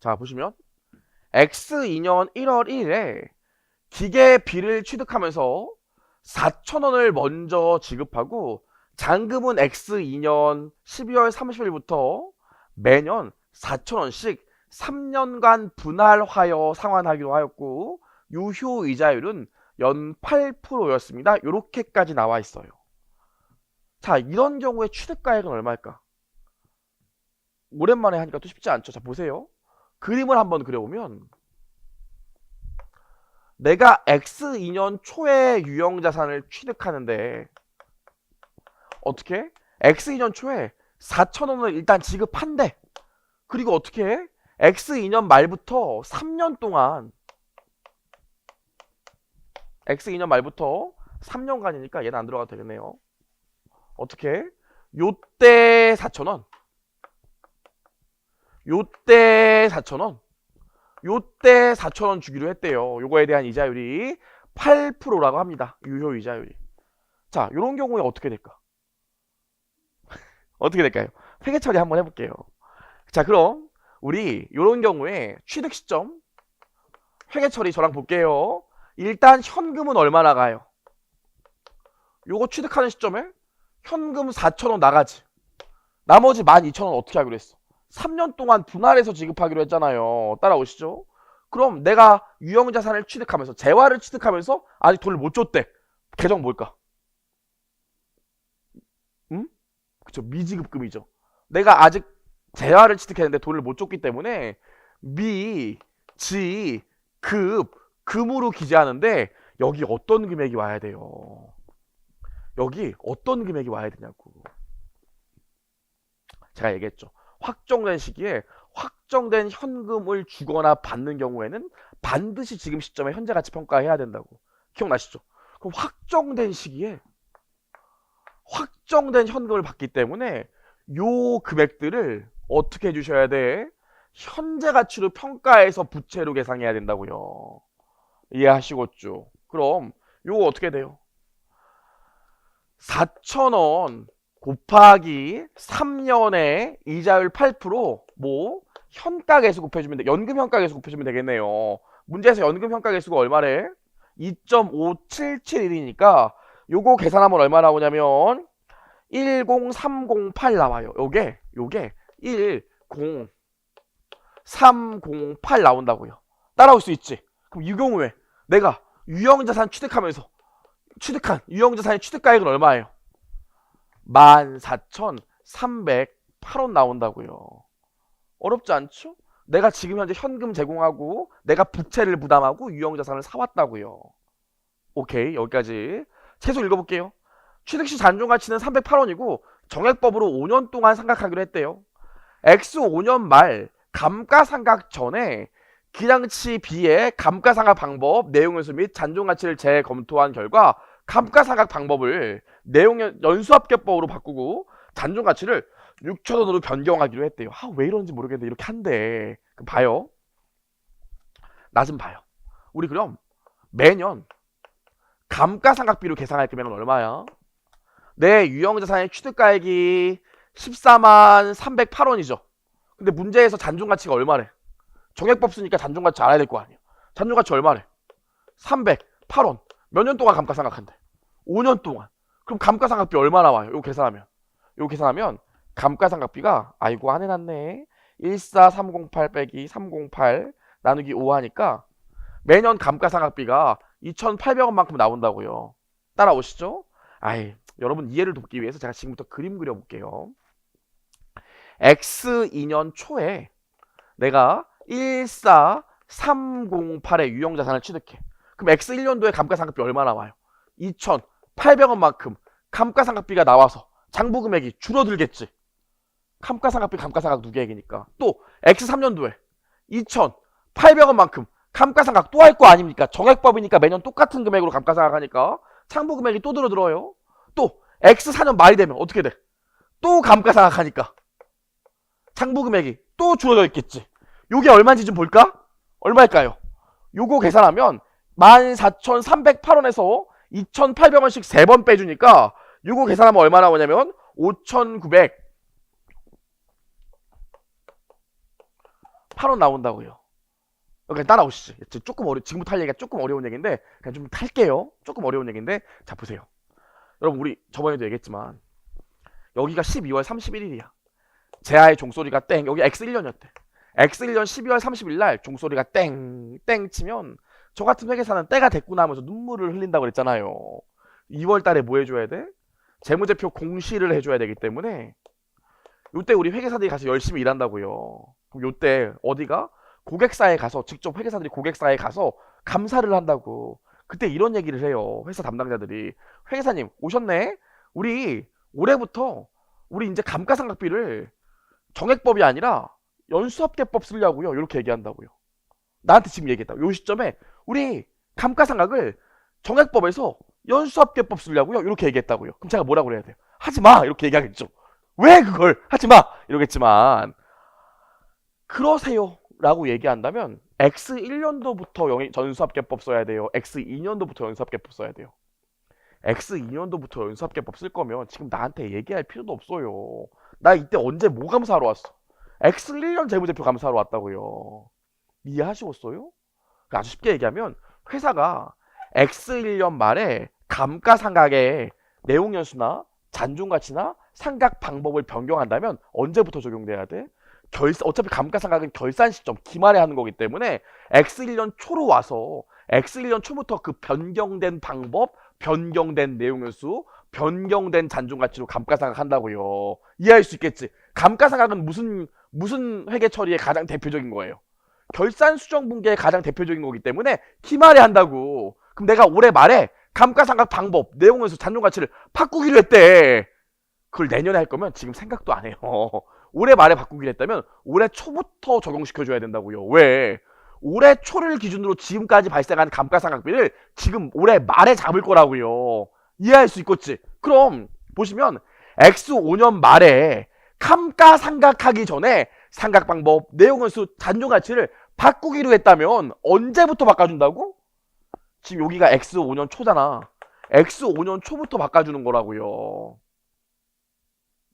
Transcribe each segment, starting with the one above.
자, 보시면 X2년 1월 1일에 기계비를 취득하면서 4,000원을 먼저 지급하고 잔금은 X2년 12월 30일부터 매년 4,000원씩 3년간 분할하여 상환하기로 하였고 유효 이자율은 연 8%였습니다. 이렇게까지 나와 있어요. 자, 이런 경우에 취득가액은 얼마일까? 오랜만에 하니까 또 쉽지 않죠. 자, 보세요. 그림을 한번 그려보면 내가 X2년 초에 유형자산을 취득하는데 어떻게? X2년 초에 4,000원을 일단 지급한대. 그리고 어떻게 해? X2년 말부터 3년 동안 X2년 말부터 3년간이니까 얘는 안 들어가도 되겠네요. 어떻게 해? 요때 4,000원 요때 4,000원 요때 4,000원 주기로 했대요. 요거에 대한 이자율이 8%라고 합니다. 유효 이자율이. 자, 요런 경우에 어떻게 될까? 어떻게 될까요? 회계 처리 한번 해볼게요. 자, 그럼 우리 요런 경우에 취득 시점 회계 처리 저랑 볼게요. 일단 현금은 얼마 나가요? 요거 취득하는 시점에 현금 4,000원 나가지. 나머지 12,000원 어떻게 하기로 했어? 3년 동안 분할해서 지급하기로 했잖아요. 따라오시죠? 그럼 내가 유형자산을 취득하면서 재화를 취득하면서 아직 돈을 못 줬대. 계정 뭘까? 응? 그쵸, 미지급금이죠. 내가 아직 재화를 취득했는데 돈을 못 줬기 때문에 미, 지, 급, 금으로 기재하는데 여기 어떤 금액이 와야 돼요? 여기 어떤 금액이 와야 되냐고. 제가 얘기했죠. 확정된 시기에 확정된 현금을 주거나 받는 경우에는 반드시 지금 시점에 현재 가치 평가해야 된다고. 기억나시죠? 그럼 확정된 시기에 확정된 현금을 받기 때문에 요 금액들을 어떻게 해주셔야 돼? 현재 가치로 평가해서 부채로 계산해야 된다고요. 이해하시겠죠? 그럼 요거 어떻게 돼요? 4,000원 곱하기 3년에 이자율 8%뭐 현가계수 곱해주면 돼. 연금 현가계수 곱해주면 되겠네요. 문제에서 연금 현가계수가 얼마래? 2.5771이니까 요거 계산하면 얼마 나오냐면 10308 나와요. 요게 10308 나온다고요. 따라올 수 있지. 그럼 이 경우에 내가 유형자산 취득하면서 취득한 유형자산의 취득가액은 얼마예요? 14,308원 나온다고요. 어렵지 않죠? 내가 지금 현재 현금 제공하고 내가 부채를 부담하고 유형자산을 사왔다고요. 오케이, 여기까지. 계속 읽어볼게요. 취득시 잔존가치는 308원이고 정액법으로 5년 동안 상각하기로 했대요. X 5년 말 감가상각 전에 기량치 B의 감가상각 방법, 내용연수 및 잔존가치를 재검토한 결과 감가상각 방법을 내용 연수합계법으로 바꾸고 잔존가치를 6,000원으로 변경하기로 했대요. 왜 이러는지 모르겠는데 이렇게 한대. 그럼 봐요. 나 좀 봐요. 우리 그럼 매년 감가상각비로 계산할 금액은 얼마야? 내 유형자산의 취득가액이 143,308원이죠. 근데 문제에서 잔존가치가 얼마래? 정액법 쓰니까 잔존가치 알아야 될 거 아니야. 잔존가치 얼마래? 308원. 몇 년 동안 감가상각한대? 5년 동안. 그럼 감가상각비 얼마 나와요? 요거 계산하면 감가상각비가 아이고 안 해놨네. 14308 빼기 308 나누기 5 하니까 매년 감가상각비가 2,800원만큼 나온다고요. 따라오시죠? 여러분 이해를 돕기 위해서 제가 지금부터 그림 그려볼게요. X2년 초에 내가 14308의 유형자산을 취득해. 그럼 X1년도에 감가상각비 얼마 나와요? 2,800원만큼 감가상각비가 나와서 장부금액이 줄어들겠지. 감가상각비 감가상각 누계액이니까. 또 X3년도에 2,800원만큼 감가상각 또 할 거 아닙니까? 정액법이니까 매년 똑같은 금액으로 감가상각하니까 장부금액이 또 들어요. 또 X4년 말이 되면 어떻게 돼? 또 감가상각하니까 장부금액이 또 줄어져 있겠지. 요게 얼마인지 좀 볼까? 얼마일까요? 요거 계산하면 14,308원에서 2,800원씩 3번 빼주니까 요거 계산하면 얼마 나오냐면 5,900 8원 나온다고요. 그러니까 따라오시죠. 지금부터 할 얘기가 조금 어려운 얘기인데 그냥 좀 탈게요. 조금 어려운 얘기인데 자 보세요. 여러분 우리 저번에도 얘기했지만 여기가 12월 31일이야. 제아의 종소리가 땡. 여기 X1년이었대. X1년 12월 30일 날 종소리가 땡 치면 저 같은 회계사는 때가 됐구나 하면서 눈물을 흘린다고 그랬잖아요. 2월 달에 뭐 해줘야 돼? 재무제표 공시를 해줘야 되기 때문에 요때 우리 회계사들이 가서 열심히 일한다고요. 그럼 요때 어디가? 고객사에 가서 직접 회계사들이 고객사에 가서 감사를 한다고. 그때 이런 얘기를 해요. 회사 담당자들이. 회계사님 오셨네? 우리 올해부터 우리 이제 감가상각비를 정액법이 아니라 연수합계법 쓰려고요. 이렇게 얘기한다고요. 나한테 지금 얘기했다. 요 시점에 우리 감가상각을 정액법에서 연수합계법 쓰려고요. 이렇게 얘기했다고요. 그럼 제가 뭐라고 그래야 돼요? 하지마! 이렇게 얘기하겠죠. 왜 그걸 하지마! 이러겠지만 그러세요 라고 얘기한다면 X1년도부터 전수합계법 써야 돼요. X2년도부터 연수합계법 써야 돼요. X2년도부터 연수합계법 쓸 거면 지금 나한테 얘기할 필요도 없어요. 나 이때 언제 뭐 감사하러 왔어? X1년 재무제표 감사하러 왔다고요. 이해하시겠어요? 아주 쉽게 얘기하면 회사가 X1년 말에 감가상각의 내용연수나 잔존가치나 상각 방법을 변경한다면 언제부터 적용돼야 돼? 어차피 감가상각은 결산 시점 기말에 하는 거기 때문에 X1년 초로 와서 X1년 초부터 그 변경된 방법, 변경된 내용연수, 변경된 잔존가치로 감가상각 한다고요. 이해할 수 있겠지? 감가상각은 무슨 회계 처리의 가장 대표적인 거예요? 결산 수정 분기의 가장 대표적인 거기 때문에 기말에 한다고. 그럼 내가 올해 말에 감가상각 방법, 내용연수, 잔존가치를 바꾸기로 했대. 그걸 내년에 할 거면 지금 생각도 안 해요. 올해 말에 바꾸기로 했다면 올해 초부터 적용시켜줘야 된다고요. 왜? 올해 초를 기준으로 지금까지 발생한 감가상각비를 지금 올해 말에 잡을 거라고요. 이해할 수 있겠지? 그럼 보시면 X5년 말에 감가상각하기 전에 상각방법, 내용연수, 잔존가치를 바꾸기로 했다면 언제부터 바꿔준다고? 지금 여기가 X5년 초잖아. X5년 초부터 바꿔주는 거라고요.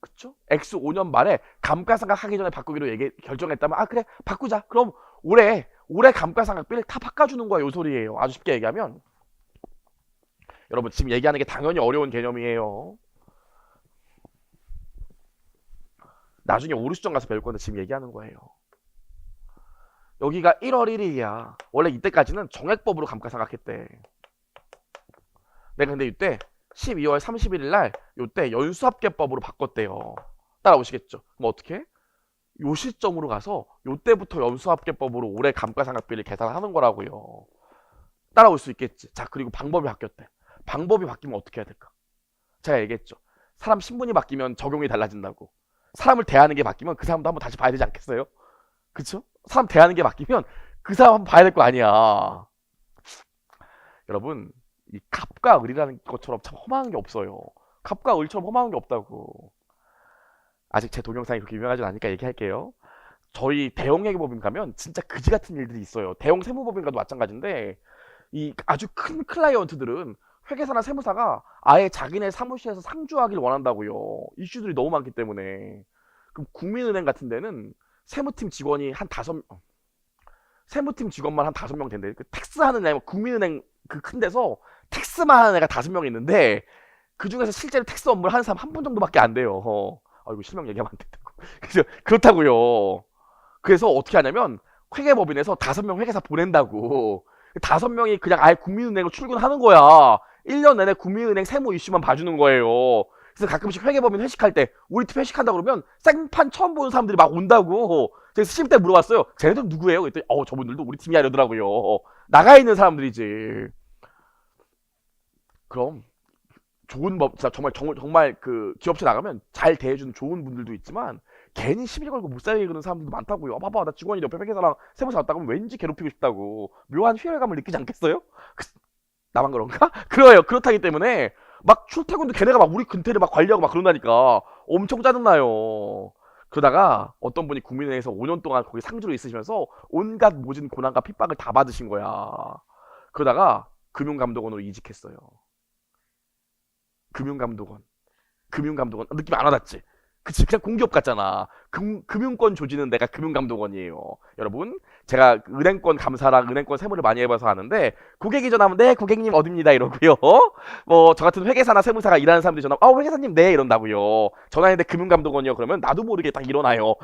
그쵸? X5년 말에 감가상각 하기 전에 바꾸기로 결정했다면 그래 바꾸자. 그럼 올해 감가상각비를 다 바꿔주는 거야. 요 소리예요. 아주 쉽게 얘기하면 여러분 지금 얘기하는 게 당연히 어려운 개념이에요. 나중에 오류수정 가서 배울 건데 지금 얘기하는 거예요. 여기가 1월 1일이야. 원래 이때까지는 정액법으로 감가상각했대. 내가 근데 이때 12월 31일 날 요때 연수합계법으로 바꿨대요. 따라오시겠죠? 그럼 어떻게? 요 시점으로 가서 요때부터 연수합계법으로 올해 감가상각비를 계산하는 거라고요. 따라올 수 있겠지? 자, 그리고 방법이 바뀌었대. 방법이 바뀌면 어떻게 해야 될까? 제가 얘기했죠. 사람 신분이 바뀌면 적용이 달라진다고. 사람을 대하는 게 바뀌면 그 사람도 한번 다시 봐야 되지 않겠어요? 그쵸? 사람 대하는 게 바뀌면 그 사람 한번 봐야 될 거 아니야. 여러분 이 갑과 을이라는 것처럼 참 험한 게 없어요. 갑과 을처럼 험한 게 없다고. 아직 제 동영상이 그렇게 유명하진 않으니까 얘기할게요. 저희 대형회계법인 가면 진짜 그지 같은 일들이 있어요. 대형 세무법인 가도 마찬가지인데 이 아주 큰 클라이언트들은 회계사나 세무사가 아예 자기네 사무실에서 상주하길 원한다고요. 이슈들이 너무 많기 때문에. 그럼 국민은행 같은 데는 세무팀 직원만 한 5명 된대. 그 텍스하는 애, 국민은행 그 큰 데서 텍스만 하는 애가 5명 있는데 그 중에서 실제로 텍스 업무를 하는 사람 한 분 정도밖에 안 돼요. 이거 실명 얘기하면 안 된다고. 그래서 그렇다고요. 그래서 어떻게 하냐면 회계법인에서 5명 회계사 보낸다고. 5명이 그냥 아예 국민은행으로 출근하는 거야. 1년 내내 국민은행 세무 이슈만 봐주는 거예요. 그래서 가끔씩 회계법인 회식할 때 우리 팀 회식한다 그러면 생판 처음 보는 사람들이 막 온다고. 제가 시험 때 물어봤어요. 쟤네들 누구예요? 그랬더니 저분들도 우리 팀이 이러더라고요. 나가 있는 사람들이지. 그럼 좋은 법, 정말 그 기업체 나가면 잘 대해주는 좋은 분들도 있지만 괜히 시비 걸고 못 살게 그러는 사람들도 많다고요. 봐봐, 나 직원이 옆에 회계사랑 세무사 왔다 그러면 왠지 괴롭히고 싶다고 묘한 희열감을 느끼지 않겠어요? 나만 그런가? 그렇다기 때문에 막 출퇴근도 걔네가 막 우리 근태를 막 관리하고 막 그런다니까 엄청 짜증나요. 그러다가 어떤 분이 국민은행에서 5년 동안 거기 상주로 있으시면서 온갖 모진 고난과 핍박을 다 받으신 거야. 그러다가 금융감독원으로 이직했어요. 금융감독원 느낌 안 와닿지? 그치, 그냥 공기업 같잖아. 금융권 조지는 내가 금융감독원이에요. 여러분, 제가 은행권 감사랑 은행권 세무를 많이 해봐서 아는데, 고객이 전화하면 네 고객님 어딥니다 이러고요. 뭐 저 같은 회계사나 세무사가 일하는 사람들이 전화 회계사님 네 이런다고요. 전화했는데 금융감독원이요 그러면 나도 모르게 딱 일어나요.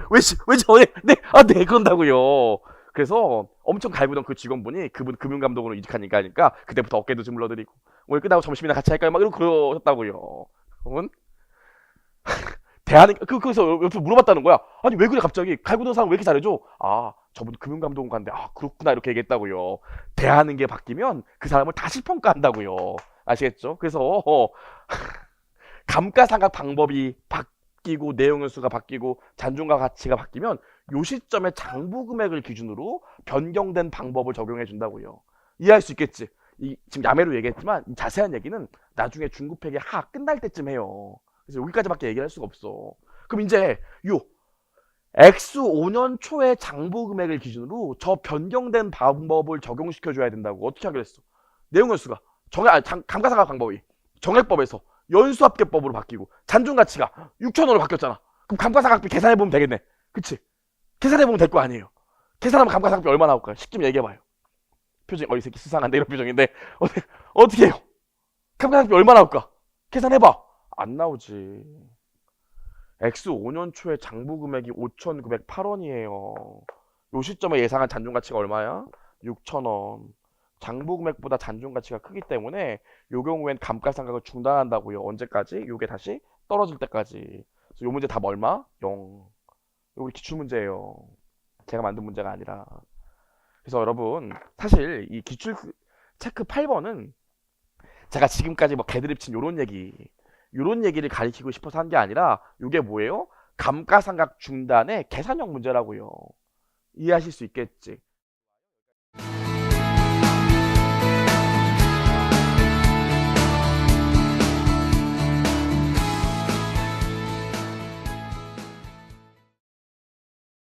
왜 전화해 네 그런다고요. 그래서 엄청 갈구던 그 직원분이 그분 금융감독원으로 이직하니까 하니까 그때부터 어깨도 주물러드리고 오늘 끝나고 점심이나 같이 할까요? 막 이러고 그러셨다고요. 그러면 대하는 그래서 옆에서 물어봤다는 거야. 아니 왜 그래 갑자기 갈구던 사람 왜 이렇게 잘해줘? 아 저분 금융감독관인데 아 그렇구나 이렇게 얘기했다고요. 대하는 게 바뀌면 그 사람을 다시 평가한다고요. 아시겠죠? 그래서 감가상각 방법이 바뀌고 내용의 수가 바뀌고 잔존과 가치가 바뀌면 요 시점에 장부 금액을 기준으로 변경된 방법을 적용해 준다고요. 이해할 수 있겠지? 지금 야매로 얘기했지만 이 자세한 얘기는 나중에 중급회계 하 끝날 때쯤 해요. 그래서 여기까지밖에 얘기를 할 수가 없어. 그럼 이제 요 X 5년 초의 장부 금액을 기준으로 저 변경된 방법을 적용시켜 줘야 된다고. 어떻게 하기로 했어? 내용의 수가 감가상각 방법이 정액법에서 연수합계법으로 바뀌고 잔존가치가 6천원으로 바뀌었잖아. 그럼 감가상각비 계산해보면 되겠네. 그치? 계산해보면 될 거 아니에요. 계산하면 감가상각비 얼마 나올까요? 식 좀 얘기해봐요. 표정 이 새끼 수상한데 이런 표정인데 어떻게 해요? 감가상각비 얼마 나올까? 계산해봐. 안 나오지. X 5년 초에 장부 금액이 5,908원이에요. 요 시점에 예상한 잔존가치가 얼마야? 6,000원. 장부 금액보다 잔존가치가 크기 때문에 요 경우엔 감가상각을 중단한다고요. 언제까지? 요게 다시 떨어질 때까지. 그래서 요 문제 답 얼마? 0. 요거 기출문제예요. 제가 만든 문제가 아니라. 그래서 여러분 사실 이 기출 체크 8번은 제가 지금까지 뭐 개드립 친 요런 얘기를 가리키고 싶어서 한 게 아니라 요게 뭐예요? 감가상각 중단의 계산형 문제라고요. 이해하실 수 있겠지?